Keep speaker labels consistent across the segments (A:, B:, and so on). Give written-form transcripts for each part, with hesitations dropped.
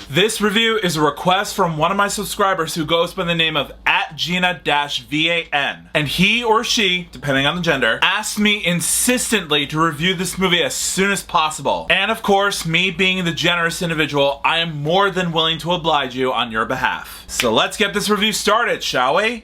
A: This review is a request from one of my subscribers who goes by the name of @Gina-VAN, and he or she, depending on the gender, asked me insistently to review this movie as soon as possible. And of course, me being the generous individual, I am more than willing to oblige you on your behalf. So let's get this review started, shall we?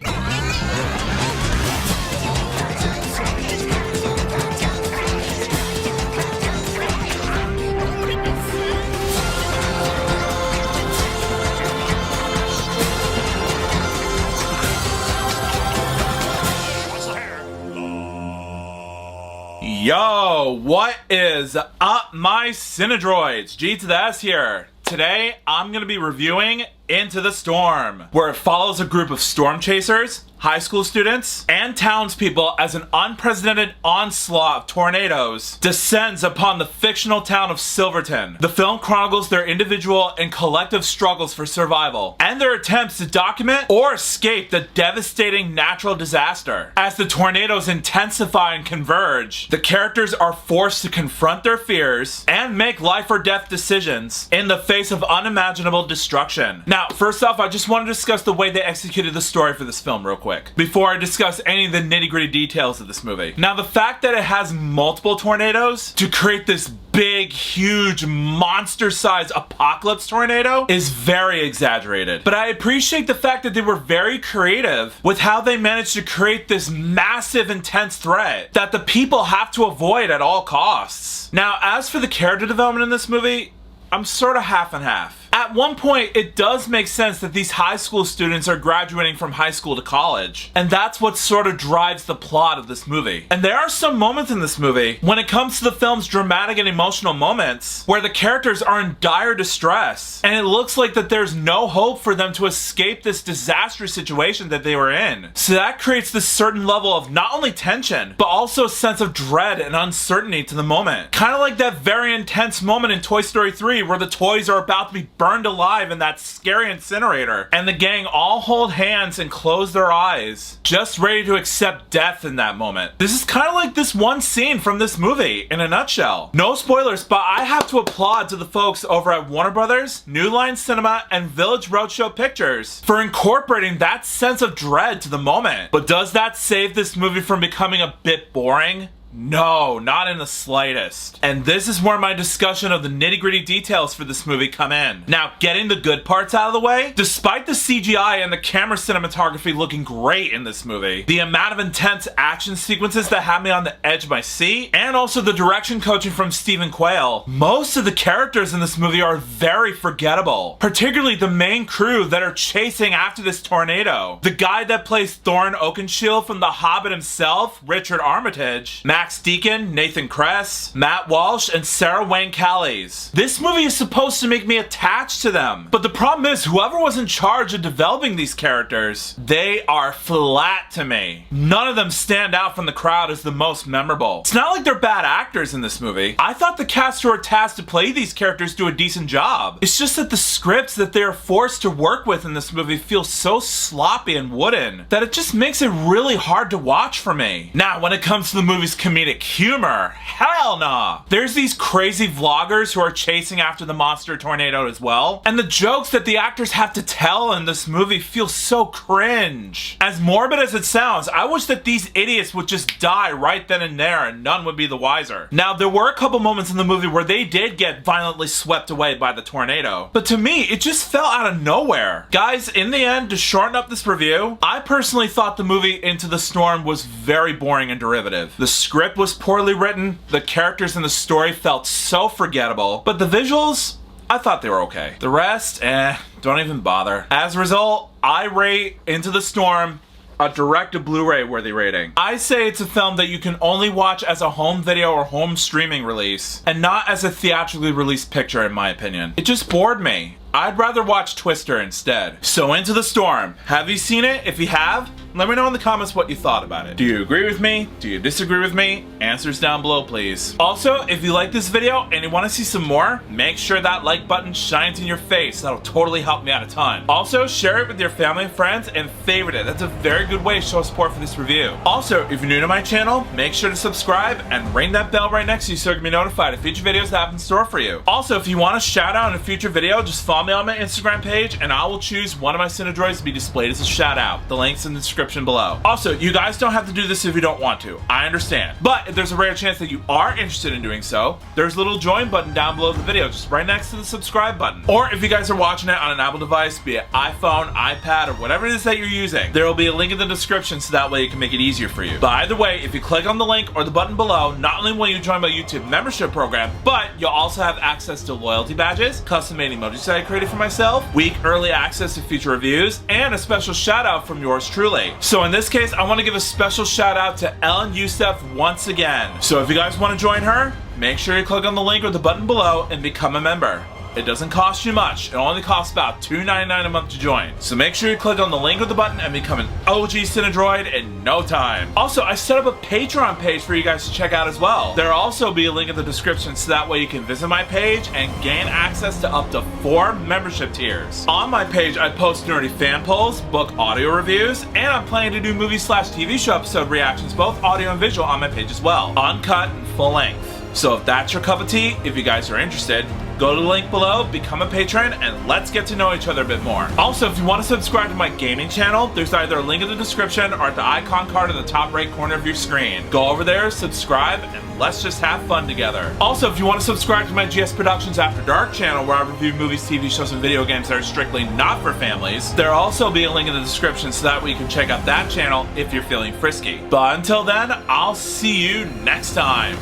A: Yo, what is up, my Cinedroids? G to the S here. Today, I'm gonna be reviewing Into the Storm, where it follows a group of storm chasers, high school students, and townspeople as an unprecedented onslaught of tornadoes descends upon the fictional town of Silverton. The film chronicles their individual and collective struggles for survival, and their attempts to document or escape the devastating natural disaster. As the tornadoes intensify and converge, the characters are forced to confront their fears and make life or death decisions in the face of unimaginable destruction. Now, first off, I just want to discuss the way they executed the story for this film real quick, before I discuss any of the nitty-gritty details of this movie. Now, the fact that it has multiple tornadoes to create this big, huge, monster-sized apocalypse tornado is very exaggerated. But I appreciate the fact that they were very creative with how they managed to create this massive, intense threat that the people have to avoid at all costs. Now, as for the character development in this movie, I'm sort of half and half. At one point, it does make sense that these high school students are graduating from high school to college, and that's what sort of drives the plot of this movie. And there are some moments in this movie, when it comes to the film's dramatic and emotional moments, where the characters are in dire distress, and it looks like that there's no hope for them to escape this disastrous situation that they were in. So that creates this certain level of not only tension, but also a sense of dread and uncertainty to the moment. Kind of like that very intense moment in Toy Story 3 where the toys are about to be burned alive in that scary incinerator, and the gang all hold hands and close their eyes, just ready to accept death in that moment. This is kind of like this one scene from this movie in a nutshell. No spoilers, but I have to applaud to the folks over at Warner Brothers, New Line Cinema, and Village Roadshow Pictures for incorporating that sense of dread to the moment. But does that save this movie from becoming a bit boring? No, not in the slightest. And this is where my discussion of the nitty-gritty details for this movie come in. Now, getting the good parts out of the way, despite the CGI and the camera cinematography looking great in this movie, the amount of intense action sequences that had me on the edge of my seat, and also the direction coaching from Stephen Quayle, most of the characters in this movie are very forgettable. Particularly the main crew that are chasing after this tornado. The guy that plays Thorin Oakenshield from The Hobbit himself, Richard Armitage, Max Deacon, Nathan Kress, Matt Walsh, and Sarah Wayne Callies. This movie is supposed to make me attached to them, but the problem is whoever was in charge of developing these characters, they are flat to me. None of them stand out from the crowd as the most memorable. It's not like they're bad actors in this movie. I thought the cast who are tasked to play these characters do a decent job. It's just that the scripts that they are forced to work with in this movie feel so sloppy and wooden that it just makes it really hard to watch for me. Now, when it comes to the movie's comedic humor, hell nah. There's these crazy vloggers who are chasing after the monster tornado as well, and the jokes that the actors have to tell in this movie feel so cringe. As morbid as it sounds, I wish that these idiots would just die right then and there and none would be the wiser. Now, there were a couple moments in the movie where they did get violently swept away by the tornado, but to me, it just fell out of nowhere. Guys, in the end, to shorten up this review, I personally thought the movie Into the Storm was very boring and derivative. The script was poorly written, the characters in the story felt so forgettable, but the visuals, I thought they were okay. The rest, don't even bother. As a result, I rate Into the Storm a direct to Blu-ray worthy rating. I say it's a film that you can only watch as a home video or home streaming release, and not as a theatrically released picture in my opinion. It just bored me. I'd rather watch Twister instead. So Into the Storm. Have you seen it? If you have, let me know in the comments what you thought about it. Do you agree with me? Do you disagree with me? Answers down below, please. Also, if you like this video and you want to see some more, make sure that like button shines in your face. That'll totally help me out a ton. Also, share it with your family and friends and favorite it. That's a very good way to show support for this review. Also, if you're new to my channel, make sure to subscribe and ring that bell right next to you so you can be notified of future videos that I have in store for you. Also, if you want a shout out in a future video, just follow follow me on my Instagram page, and I will choose one of my Cinedroids to be displayed as a shout out. The link's in the description below. Also, you guys don't have to do this if you don't want to. I understand. But if there's a rare chance that you are interested in doing so, there's a little join button down below the video, just right next to the subscribe button. Or if you guys are watching it on an Apple device, be it iPhone, iPad, or whatever it is that you're using, there will be a link in the description so that way it can make it easier for you. But either way, if you click on the link or the button below, not only will you join my YouTube membership program, but you'll also have access to loyalty badges, custom-made emojis that I created for myself, week early access to future reviews, and a special shout out from yours truly. So in this case, I want to give a special shout out to Ellen Youssef once again. So if you guys want to join her, make sure you click on the link or the button below and become a member. It doesn't cost you much. It only costs about $2.99 a month to join. So make sure you click on the link or the button and become an OG Cinedroid in no time. Also, I set up a Patreon page for you guys to check out as well. There'll also be a link in the description so that way you can visit my page and gain access to up to 4 membership tiers. On my page, I post nerdy fan polls, book audio reviews, and I'm planning to do movie/TV show episode reactions, both audio and visual, on my page as well. Uncut and full length. So if that's your cup of tea, if you guys are interested, go to the link below, become a patron, and let's get to know each other a bit more. Also, if you want to subscribe to my gaming channel, there's either a link in the description or at the icon card in the top right corner of your screen. Go over there, subscribe, and let's just have fun together. Also, if you want to subscribe to my GS Productions After Dark channel, where I review movies, TV shows, and video games that are strictly not for families, there'll also be a link in the description so that way you can check out that channel if you're feeling frisky. But until then, I'll see you next time.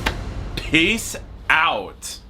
A: Peace out.